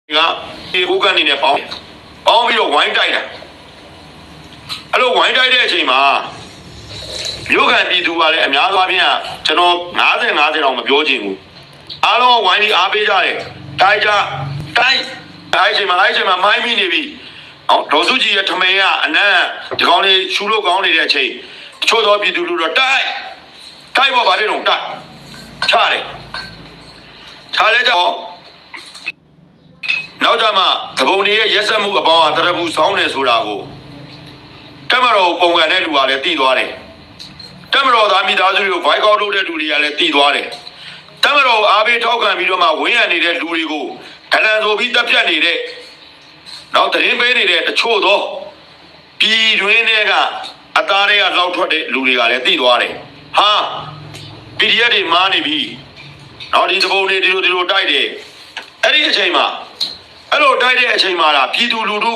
ဒီကိုကနေနဲ့ပေါင်းပြီးတော့ဝိုင်းတိုက်တာအဲ့လိုဝိုင်းတိုက်တဲ့အချိန်မှာမြို့ခံပြည်သူကလည်းအများသွားပြင်ကကျွန်တော်50တောင်မပြောချင်ဘူးအားလုံးဝိုင်းပြီးအားပေးကြတယ်တိုက်ကြတိုက်အဲ့ချိန်မှာမိုင်းမိနေပြီဒေါ်စုကြည်ရဲ့ထမင်းကအနမ်းဒီကောင်းလေးရှူလို့ကောင်းနေတဲ့အချိန်တချို့သောပြည်သူလူတော့တိုက်ပေါ်ပါလေတော့တိုက်ချတယ်ချလဲကြောင့်နောက်ကြမှာသဘုံတွေရဲ့ရက်စက်မှုအပေါင်းအတရဘူးစောင်းနေဆိုတာကိုတက်မတော်ပုံကန်တဲ့လူကလည်းတည်သွားတယ်တက်မတော်သားမိသားစုတွေကိုဘိုက်ကောက်လုပ်တဲ့လူတွေကလည်းတည်သွားတယ်တက်မတော်အားပေးထောက်ခံပြီးတော့မှဝင်းရနေတဲ့လူတွေကိုကလန်ဆိုပြီးတပ်ဖြတ်နေတဲ့နောက်တရင်ပေးနေတဲ့တချို့သောပြည်တွင်းတွေကအသားတွေကလောက်ထွက်တဲ့လူတွေကလည်းတည်သွားတယ်ဟာ PDF တွေမားနေပြီနောက်ဒီသဘုံတွေဒီလိုတိုက်တယ်အဲ့ဒီအချိန်မှာအဲ့လိုတိုက်တဲ့အချိန်မှာလားပြည်သူလူထု